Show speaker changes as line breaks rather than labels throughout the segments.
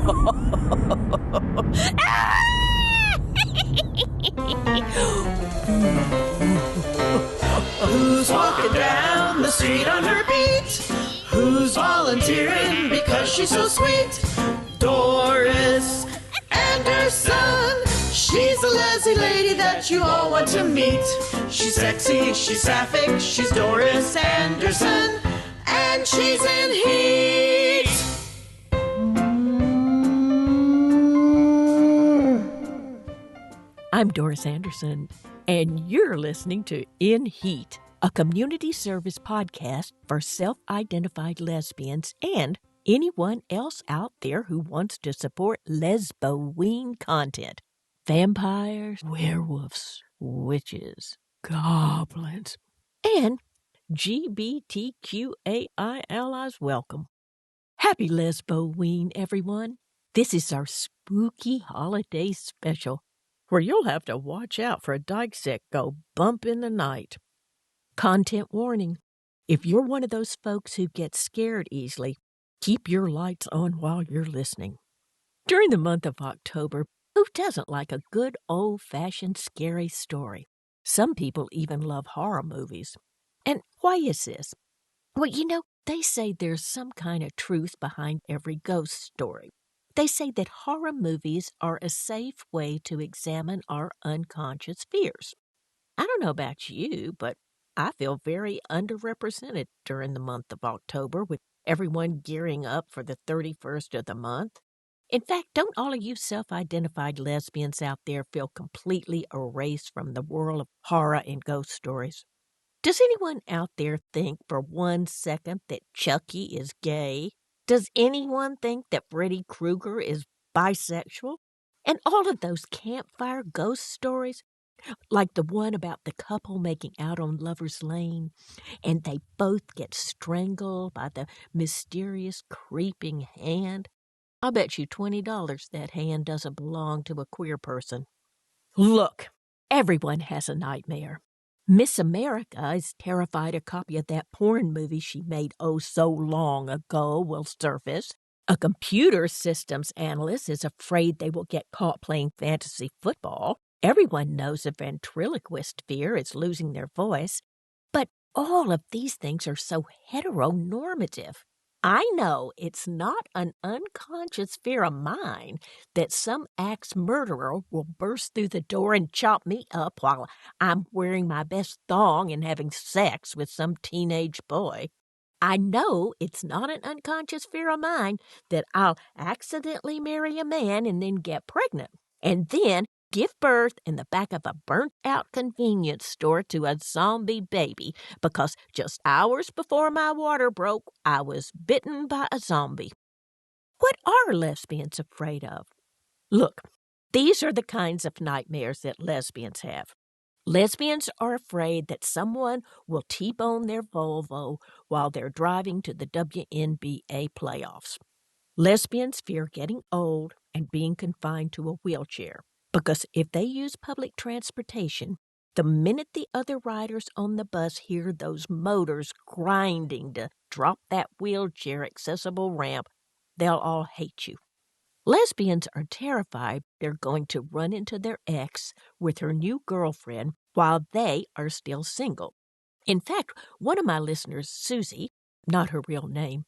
Who's walking down the street on her beat? Who's volunteering because she's so sweet? Doris Anderson. She's the lazy lady that you all want to meet. She's sexy, she's sapphic, she's Doris Anderson, and she's in heat.
I'm Doris Anderson, and you're listening to In Heat, a community service podcast for self-identified lesbians and anyone else out there who wants to support Lezboween content. Vampires, werewolves, witches, goblins, and GBTQAI allies welcome. Happy Lezboween, everyone. This is our spooky holiday special, where you'll have to watch out for a dyke that go bump in the night. Content warning. If you're one of those folks who gets scared easily, keep your lights on while you're listening. During the month of October, who doesn't like a good old-fashioned scary story? Some people even love horror movies. And why is this? Well, they say there's some kind of truth behind every ghost story. They say that horror movies are a safe way to examine our unconscious fears. I don't know about you, but I feel very underrepresented during the month of October with everyone gearing up for the 31st of the month. In fact, don't all of you self-identified lesbians out there feel completely erased from the world of horror and ghost stories? Does anyone out there think for 1 second that Chucky is gay? Does anyone think that Freddy Krueger is bisexual? And all of those campfire ghost stories, like the one about the couple making out on Lover's Lane, and they both get strangled by the mysterious creeping hand. I'll bet you $20 that hand doesn't belong to a queer person. Look, everyone has a nightmare. Miss America is terrified a copy of that porn movie she made oh so long ago will surface. A computer systems analyst is afraid they will get caught playing fantasy football. Everyone knows a ventriloquist fear is losing their voice. But all of these things are so heteronormative. I know it's not an unconscious fear of mine that some axe murderer will burst through the door and chop me up while I'm wearing my best thong and having sex with some teenage boy. I know it's not an unconscious fear of mine that I'll accidentally marry a man and then get pregnant, and then give birth in the back of a burnt-out convenience store to a zombie baby because just hours before my water broke, I was bitten by a zombie. What are lesbians afraid of? Look, these are the kinds of nightmares that lesbians have. Lesbians are afraid that someone will T-bone their Volvo while they're driving to the WNBA playoffs. Lesbians fear getting old and being confined to a wheelchair, because if they use public transportation, the minute the other riders on the bus hear those motors grinding to drop that wheelchair-accessible ramp, they'll all hate you. Lesbians are terrified they're going to run into their ex with her new girlfriend while they are still single. In fact, one of my listeners, Susie, not her real name,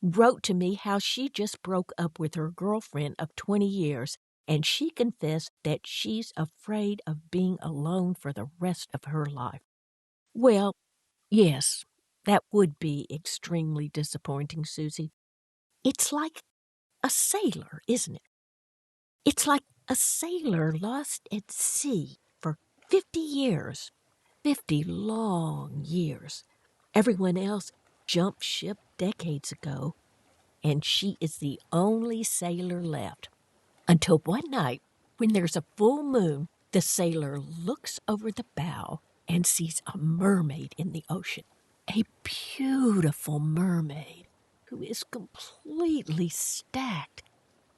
wrote to me how she just broke up with her girlfriend of 20 years, and she confessed that she's afraid of being alone for the rest of her life. Well, yes, that would be extremely disappointing, Susie. It's like a sailor, isn't it? It's like a sailor lost at sea for 50 years. 50 long years. Everyone else jumped ship decades ago, and she is the only sailor left. Until one night, when there's a full moon, the sailor looks over the bow and sees a mermaid in the ocean. A beautiful mermaid who is completely stacked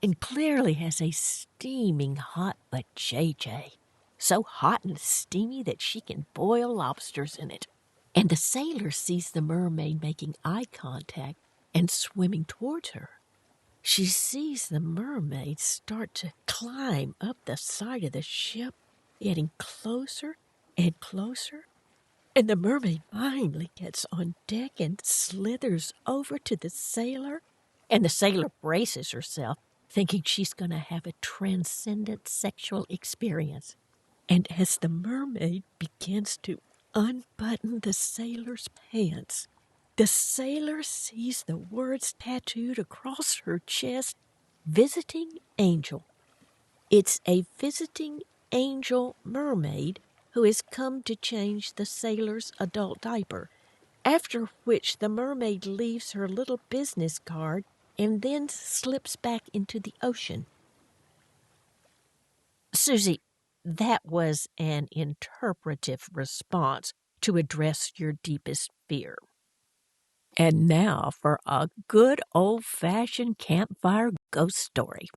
and clearly has a steaming hot vajayjay. So hot and steamy that she can boil lobsters in it. And the sailor sees the mermaid making eye contact and swimming towards her. She sees the mermaid start to climb up the side of the ship, getting closer and closer. And the mermaid finally gets on deck and slithers over to the sailor. And the sailor braces herself, thinking she's going to have a transcendent sexual experience. And as the mermaid begins to unbutton the sailor's pants, the sailor sees the words tattooed across her chest, Visiting Angel. It's a visiting angel mermaid who has come to change the sailor's adult diaper, after which the mermaid leaves her little business card and then slips back into the ocean. Susie, that was an interpretive response to address your deepest fear. And now for a good old-fashioned campfire ghost story.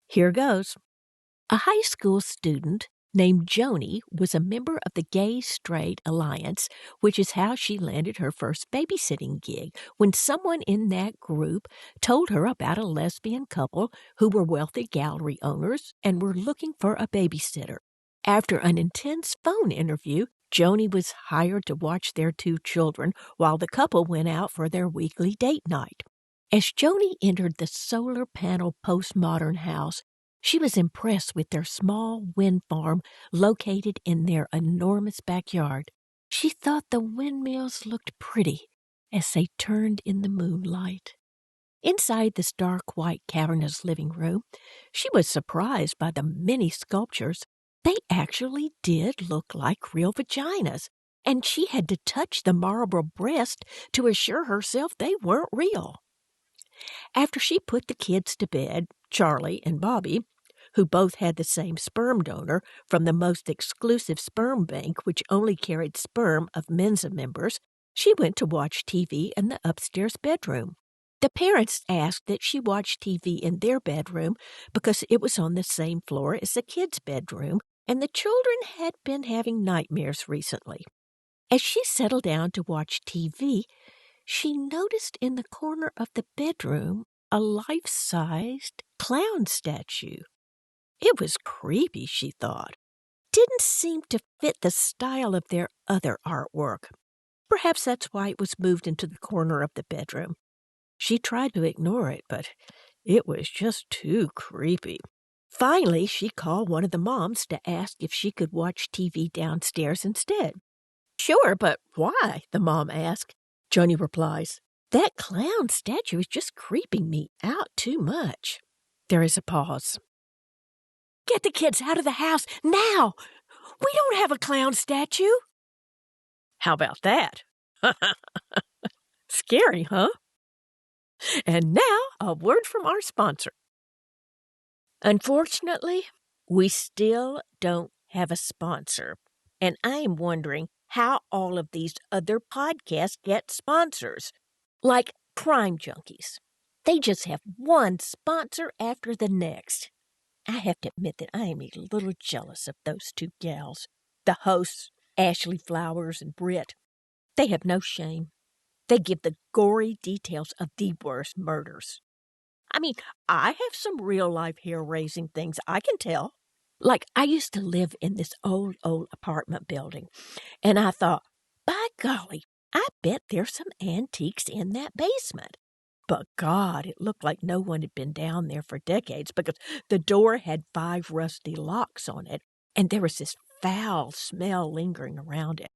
Here goes. A high school student named Joni was a member of the Gay Straight Alliance, which is how she landed her first babysitting gig, when someone in that group told her about a lesbian couple who were wealthy gallery owners and were looking for a babysitter. After an intense phone interview, Joni was hired to watch their 2 children while the couple went out for their weekly date night. As Joni entered the solar panel postmodern house, she was impressed with their small wind farm located in their enormous backyard. She thought the windmills looked pretty as they turned in the moonlight. Inside the stark white cavernous living room, she was surprised by the many sculptures. They actually did look like real vaginas, and she had to touch the marble breast to assure herself they weren't real. After she put the kids to bed, Charlie and Bobby, who both had the same sperm donor from the most exclusive sperm bank which only carried sperm of Mensa members, she went to watch TV in the upstairs bedroom. The parents asked that she watch TV in their bedroom because it was on the same floor as the kids' bedroom, and the children had been having nightmares recently. As she settled down to watch TV, she noticed in the corner of the bedroom a life-sized clown statue. It was creepy, she thought. Didn't seem to fit the style of their other artwork. Perhaps that's why it was moved into the corner of the bedroom. She tried to ignore it, but it was just too creepy. Finally, she called one of the moms to ask if she could watch TV downstairs instead. Sure, but why? The mom asked. Joni replies, that clown statue is just creeping me out too much. There is a pause. Get the kids out of the house now! We don't have a clown statue. How about that? Scary, huh? And now, a word from our sponsor. Unfortunately, we still don't have a sponsor, and I am wondering how all of these other podcasts get sponsors, like Crime Junkies. They just have one sponsor after the next. I have to admit that I am a little jealous of those 2 gals, the hosts, Ashley Flowers and Britt. They have no shame. They give the gory details of the worst murders. I mean, I have some real-life hair-raising things I can tell. Like, I used to live in this old apartment building, and I thought, by golly, I bet there's some antiques in that basement. But God, it looked like no one had been down there for decades because the door had 5 rusty locks on it, and there was this foul smell lingering around it.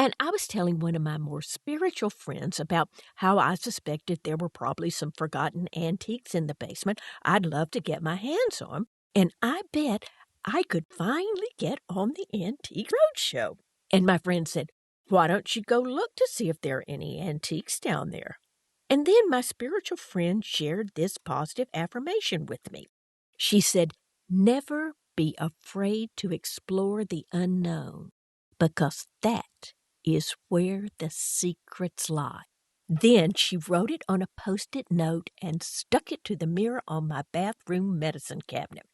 And I was telling one of my more spiritual friends about how I suspected there were probably some forgotten antiques in the basement I'd love to get my hands on, and I bet I could finally get on the Antique Roadshow. And my friend said, why don't you go look to see if there are any antiques down there? And then my spiritual friend shared this positive affirmation with me. She said, never be afraid to explore the unknown, because that is where the secrets lie. Then she wrote it on a Post-it note and stuck it to the mirror on my bathroom medicine cabinet.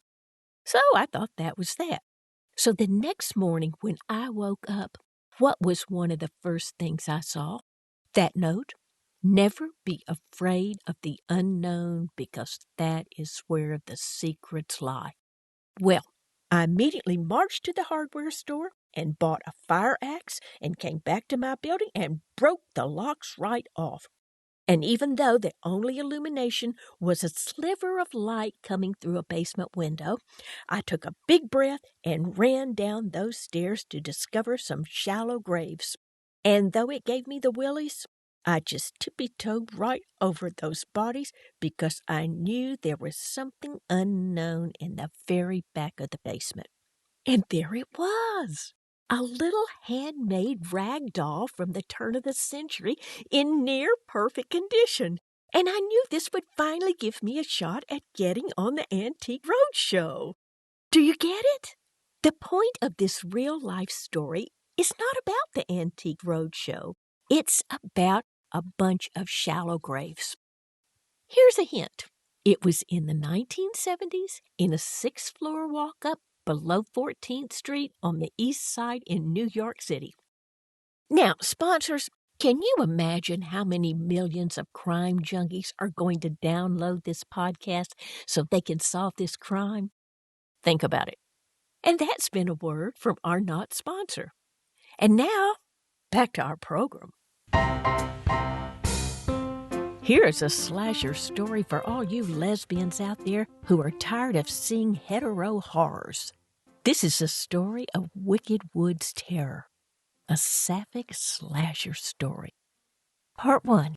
So I thought that was that. So the next morning when I woke up, what was one of the first things I saw? That note. Never be afraid of the unknown, because that is where the secrets lie. Well, I immediately marched to the hardware store and bought a fire axe and came back to my building and broke the locks right off. And even though the only illumination was a sliver of light coming through a basement window, I took a big breath and ran down those stairs to discover some shallow graves. And though it gave me the willies, I just tippy-toed right over those bodies because I knew there was something unknown in the very back of the basement. And there it was! A little handmade rag doll from the turn of the century in near perfect condition. And I knew this would finally give me a shot at getting on the Antique Roadshow. Do you get it? The point of this real-life story is not about the Antique Roadshow. It's about a bunch of shallow graves. Here's a hint. It was in the 1970s in a 6th-floor walk-up below 14th Street on the east side in New York City. Now, sponsors, can you imagine how many millions of crime junkies are going to download this podcast so they can solve this crime? Think about it. And that's been a word from our not sponsor. And now, back to our program. Here's a slasher story for all you lesbians out there who are tired of seeing hetero horrors. This is a story of Wicked Woods terror, a Sapphic Slasher story. Part 1.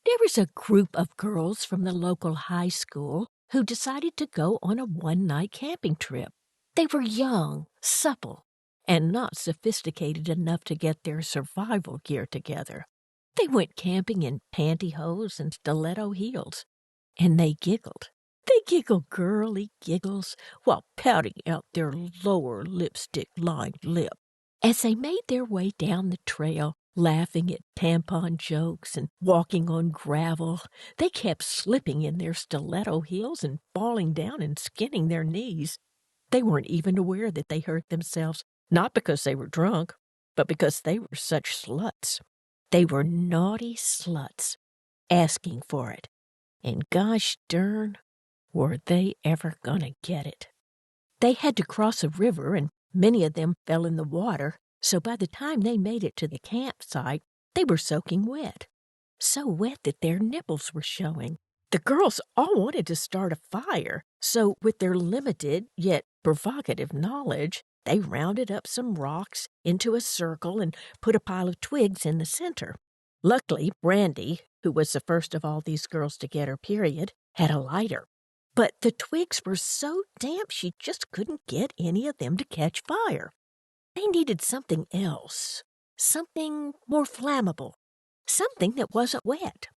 There was a group of girls from the local high school who decided to go on a one-night camping trip. They were young, supple, and not sophisticated enough to get their survival gear together. They went camping in pantyhose and stiletto heels, and they giggled. They giggled girly giggles while pouting out their lower lipstick-lined lip. As they made their way down the trail, laughing at tampon jokes and walking on gravel, they kept slipping in their stiletto heels and falling down and skinning their knees. They weren't even aware that they hurt themselves, not because they were drunk, but because they were such sluts. They were naughty sluts, asking for it. And gosh darn, were they ever gonna get it? They had to cross a river, and many of them fell in the water, so by the time they made it to the campsite, they were soaking wet. So wet that their nipples were showing. The girls all wanted to start a fire, so with their limited yet provocative knowledge, they rounded up some rocks into a circle and put a pile of twigs in the center. Luckily, Brandy, who was the first of all these girls to get her period, had a lighter. But the twigs were so damp she just couldn't get any of them to catch fire. They needed something else, something more flammable, something that wasn't wet.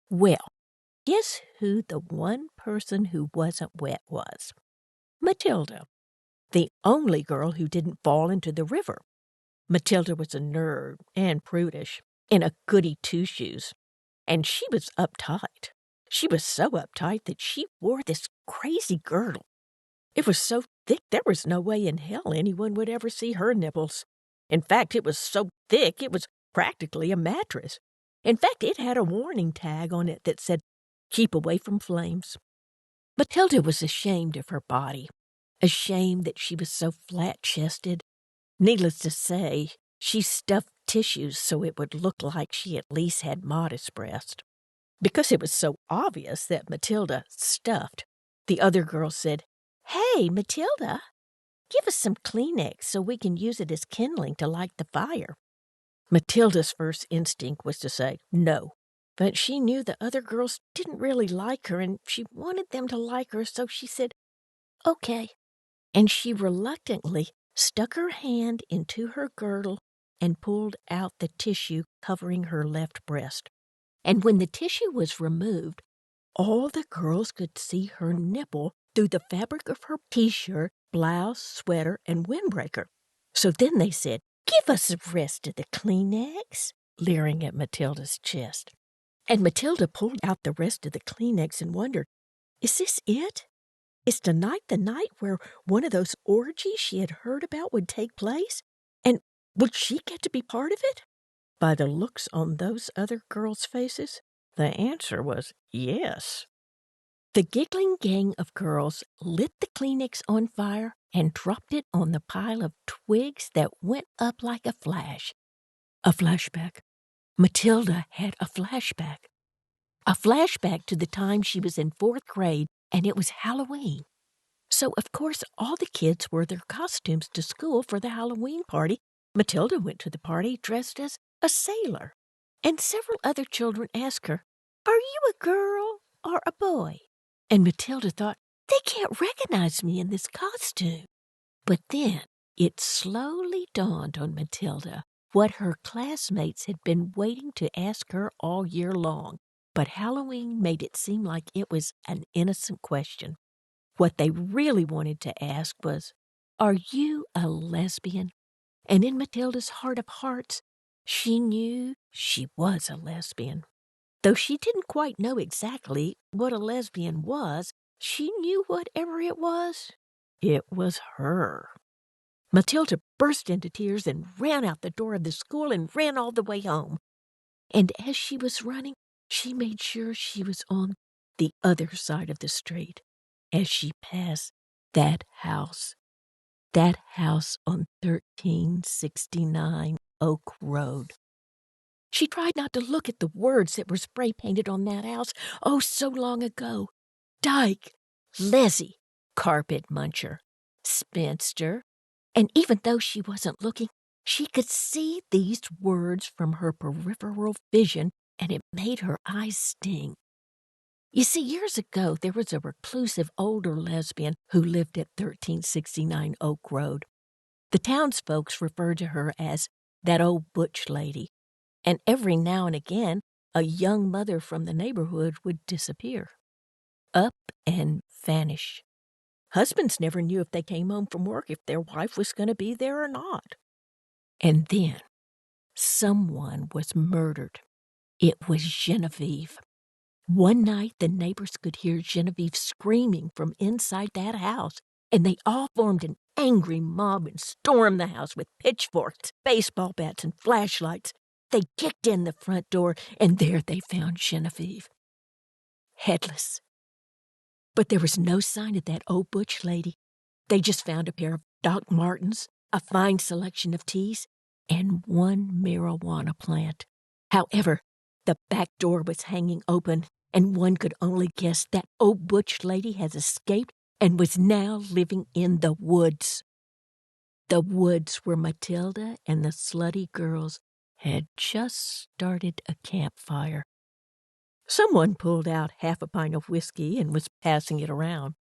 Well, guess who the one person who wasn't wet was? Matilda, the only girl who didn't fall into the river. Matilda was a nerd and prudish, in a goody two-shoes, and she was uptight. She was so uptight that she wore this crazy girdle. It was so thick there was no way in hell anyone would ever see her nipples. In fact, it was so thick it was practically a mattress. In fact, it had a warning tag on it that said, "Keep away from flames." Matilda was ashamed of her body, ashamed that she was so flat-chested. Needless to say, she stuffed tissues so it would look like she at least had modest breasts. Because it was so obvious that Matilda stuffed, the other girls said, "Hey, Matilda, give us some Kleenex so we can use it as kindling to light the fire." Matilda's first instinct was to say no, but she knew the other girls didn't really like her, and she wanted them to like her, so she said, "Okay." And she reluctantly stuck her hand into her girdle and pulled out the tissue covering her left breast. And when the tissue was removed, all the girls could see her nipple through the fabric of her t-shirt, blouse, sweater, and windbreaker. So then they said, "Give us the rest of the Kleenex," leering at Matilda's chest. And Matilda pulled out the rest of the Kleenex and wondered, is this it? Is tonight the night where one of those orgies she had heard about would take place? And would she get to be part of it? By the looks on those other girls' faces, the answer was yes. The giggling gang of girls lit the Kleenex on fire and dropped it on the pile of twigs that went up like a flash. A flashback. Matilda had a flashback. A flashback to the time she was in 4th grade, and it was Halloween. So, of course, all the kids wore their costumes to school for the Halloween party. Matilda went to the party dressed as a sailor. And several other children asked her, "Are you a girl or a boy?" And Matilda thought, "They can't recognize me in this costume." But then it slowly dawned on Matilda what her classmates had been waiting to ask her all year long. But Halloween made it seem like it was an innocent question. What they really wanted to ask was, "Are you a lesbian?" And in Matilda's heart of hearts, she knew she was a lesbian. Though she didn't quite know exactly what a lesbian was, she knew whatever it was her. Matilda burst into tears and ran out the door of the school and ran all the way home. And as she was running, she made sure she was on the other side of the street as she passed that house on 1369 Oak Road. She tried not to look at the words that were spray painted on that house, oh, so long ago. Dyke, Leslie, carpet muncher, spinster. And even though she wasn't looking, she could see these words from her peripheral vision, and it made her eyes sting. You see, years ago, there was a reclusive older lesbian who lived at 1369 Oak Road. The townsfolk referred to her as that old butch lady, and every now and again, a young mother from the neighborhood would disappear, up and vanish. Husbands never knew if they came home from work if their wife was going to be there or not. And then someone was murdered. It was Genevieve. One night, the neighbors could hear Genevieve screaming from inside that house, and they all formed an angry mob and stormed the house with pitchforks, baseball bats, and flashlights. They kicked in the front door, and there they found Genevieve, headless. But there was no sign of that old butch lady. They just found a pair of Doc Martens, a fine selection of teas, and one marijuana plant. However, the back door was hanging open, and one could only guess that old butch lady has escaped and was now living in the woods. The woods where Matilda and the slutty girls had just started a campfire. Someone pulled out half a pint of whiskey and was passing it around.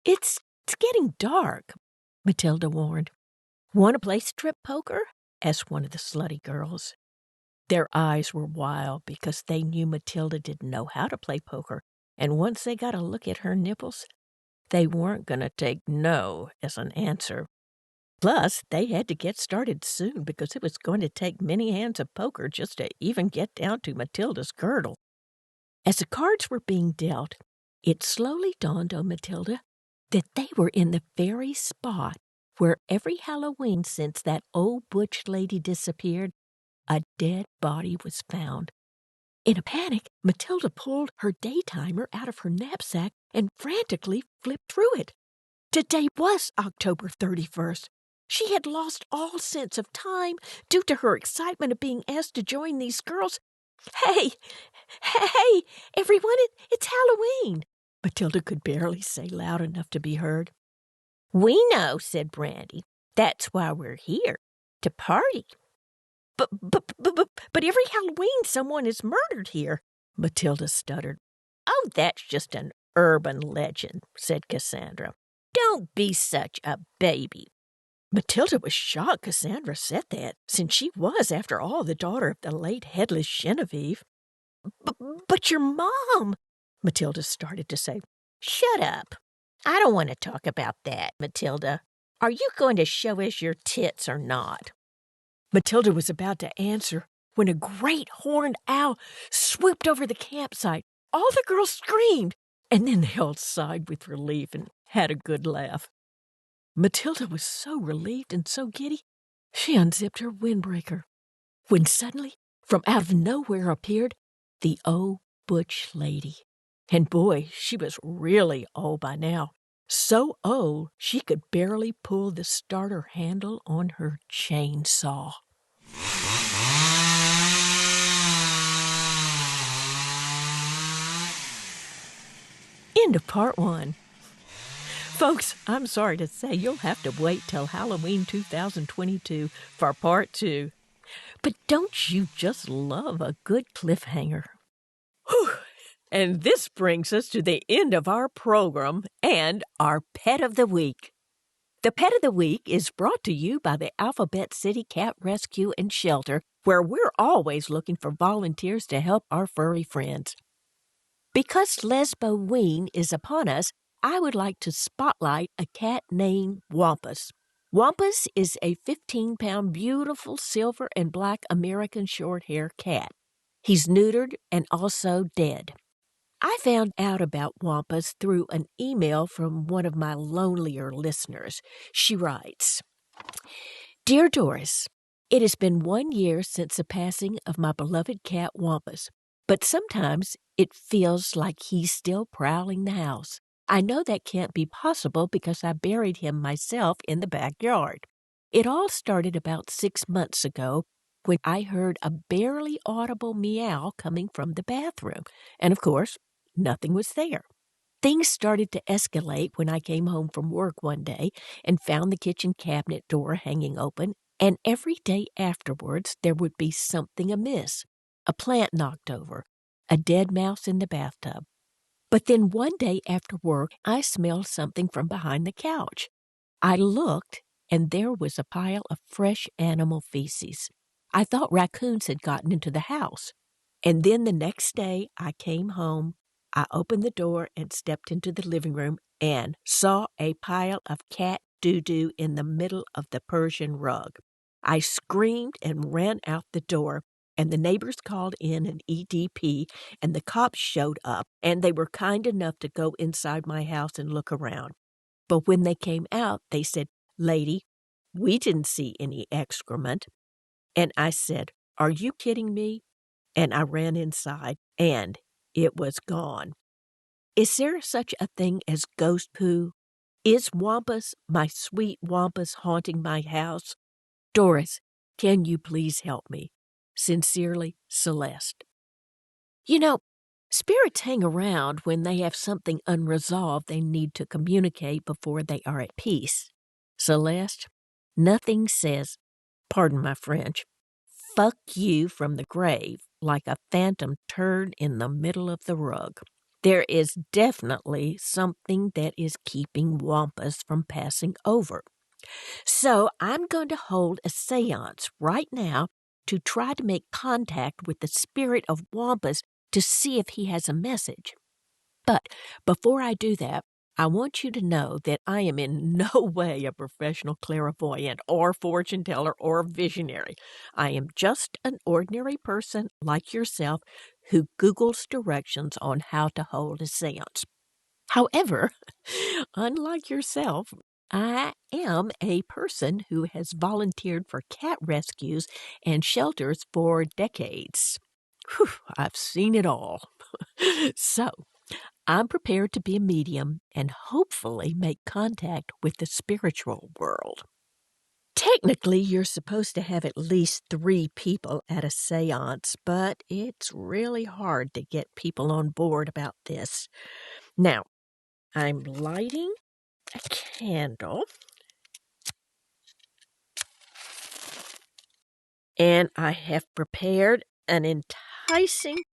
It's getting dark," Matilda warned. "Want to play strip poker?" asked one of the slutty girls. Their eyes were wild because they knew Matilda didn't know how to play poker, and once they got a look at her nipples, they weren't going to take no as an answer. Plus, they had to get started soon because it was going to take many hands of poker just to even get down to Matilda's girdle. As the cards were being dealt, it slowly dawned on Matilda that they were in the very spot where every Halloween since that old butch lady disappeared, a dead body was found. In a panic, Matilda pulled her daytimer out of her knapsack and frantically flipped through it. Today was October 31st. She had lost all sense of time due to her excitement of being asked to join these girls. Hey, everyone, it's Halloween," Matilda could barely say loud enough to be heard. "We know," said Brandy. "That's why we're here, to party." But every Halloween someone is murdered here," Matilda stuttered. "Oh, that's just an urban legend," said Cassandra. "Don't be such a baby." Matilda was shocked Cassandra said that, since she was, after all, the daughter of the late headless Genevieve. But your mom," Matilda started to say. "Shut up. I don't want to talk about that, Matilda. Are you going to show us your tits or not?" Matilda was about to answer when a great horned owl swooped over the campsite. All the girls screamed, and then they all sighed with relief and had a good laugh. Matilda was so relieved and so giddy, she unzipped her windbreaker, when suddenly From out of nowhere appeared the old butch lady. And boy, she was really old by now. So old, she could barely pull the starter handle on her chainsaw. End of part 1. Folks, I'm sorry to say you'll have to wait till Halloween 2022 for part 2. But don't you just love a good cliffhanger? Whew. And this brings us to the end of our program and our Pet of the Week. The Pet of the Week is brought to you by the Alphabet City Cat Rescue and Shelter, where we're always looking for volunteers to help our furry friends. Because Lezboween is upon us, I would like to spotlight a cat named Wampus. Wampus is a 15-pound beautiful silver and black American short-hair cat. He's neutered and also dead. I found out about Wampus through an email from one of my lonelier listeners. She writes, "Dear Doris, it has been 1 year since the passing of my beloved cat Wampus, but sometimes it feels like he's still prowling the house. I know that can't be possible because I buried him myself in the backyard. It all started about 6 months ago when I heard a barely audible meow coming from the bathroom, and of course, nothing was there. Things started to escalate when I came home from work one day and found the kitchen cabinet door hanging open, and every day afterwards there would be something amiss. A plant knocked over, a dead mouse in the bathtub. But then one day after work, I smelled something from behind the couch. I looked, and there was a pile of fresh animal feces. I thought raccoons had gotten into the house. And then the next day I came home, I opened the door and stepped into the living room and saw a pile of cat doo-doo in the middle of the Persian rug. I screamed and ran out the door, and the neighbors called in an EDP, and the cops showed up, and they were kind enough to go inside my house and look around. But when they came out, they said, 'Lady, we didn't see any excrement.' And I said, 'Are you kidding me?' And I ran inside, and it was gone. Is there such a thing as ghost poo? Is Wampus, my sweet Wampus, haunting my house? Doris, can you please help me? Sincerely, Celeste." You know, spirits hang around when they have something unresolved they need to communicate before they are at peace. Celeste, nothing says, pardon my French, fuck you from the grave like a phantom turd in the middle of the rug. There is definitely something that is keeping Wampus from passing over. So I'm going to hold a seance right now to try to make contact with the spirit of Wampus to see if he has a message. But before I do that, I want you to know that I am in no way a professional clairvoyant or fortune teller or visionary. I am just an ordinary person like yourself who Googles directions on how to hold a seance. However, unlike yourself, I am a person who has volunteered for cat rescues and shelters for decades. Whew, I've seen it all. So, I'm prepared to be a medium and hopefully make contact with the spiritual world. Technically, you're supposed to have at least 3 people at a seance, but it's really hard to get people on board about this. Now, I'm lighting a candle, and I have prepared an enticing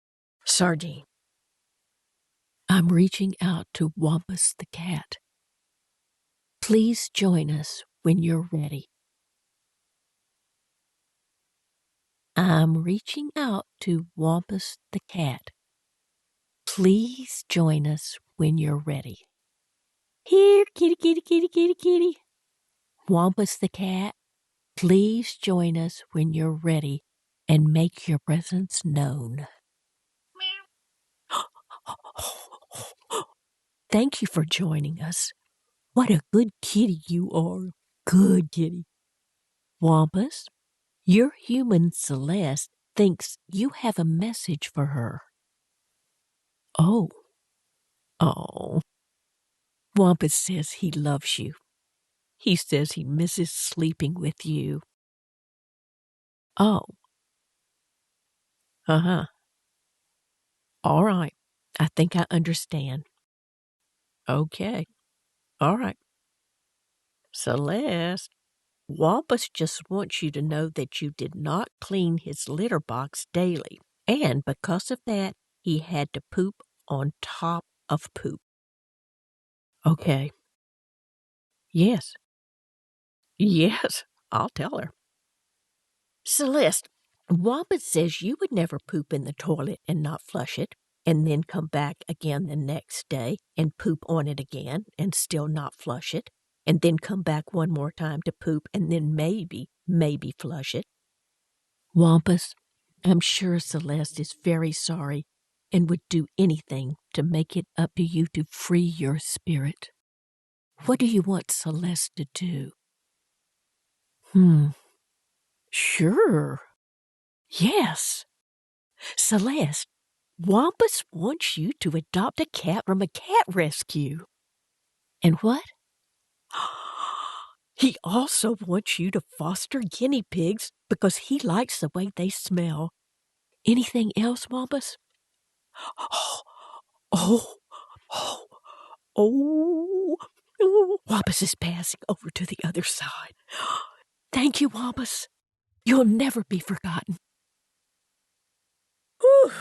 sardine. I'm reaching out to Wampus the cat. Please join us when you're ready. I'm reaching out to Wampus the cat. Please join us when you're ready. Here, kitty, kitty, kitty, kitty, kitty. Wampus the cat, please join us when you're ready and make your presence known. Thank you for joining us. What a good kitty you are. Good kitty. Wampus, your human Celeste thinks you have a message for her. Oh. Oh. Wampus says he loves you. He says he misses sleeping with you. Oh. Uh-huh. All right. I think I understand. Okay. All right. Celeste, Wampus just wants you to know that you did not clean his litter box daily, and because of that, he had to poop on top of poop. Okay. Yes. Yes, I'll tell her. Celeste, Wampus says you would never poop in the toilet and not flush it, and then come back again the next day and poop on it again and still not flush it, and then come back one more time to poop and then maybe flush it. Wampus, I'm sure Celeste is very sorry and would do anything to make it up to you to free your spirit. What do you want Celeste to do? Sure. Yes. Celeste, Wampus wants you to adopt a cat from a cat rescue. And what? He also wants you to foster guinea pigs because he likes the way they smell. Anything else, Wampus? Oh, oh, oh, oh. Wampus is passing over to the other side. Thank you, Wampus. You'll never be forgotten. Whew.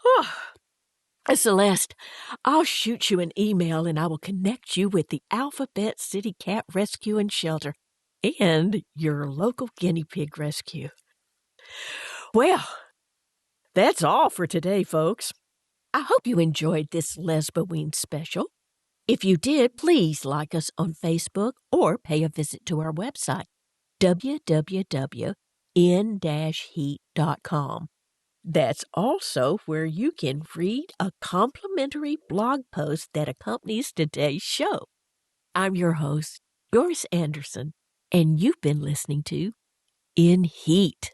Oh. Celeste, I'll shoot you an email and I will connect you with the Alphabet City Cat Rescue and Shelter and your local guinea pig rescue. Well, that's all for today, folks. I hope you enjoyed this Lezboween special. If you did, please like us on Facebook or pay a visit to our website, www.in-heat.com. That's also where you can read a complimentary blog post that accompanies today's show. I'm your host, Doris Anderson, and you've been listening to In Heat.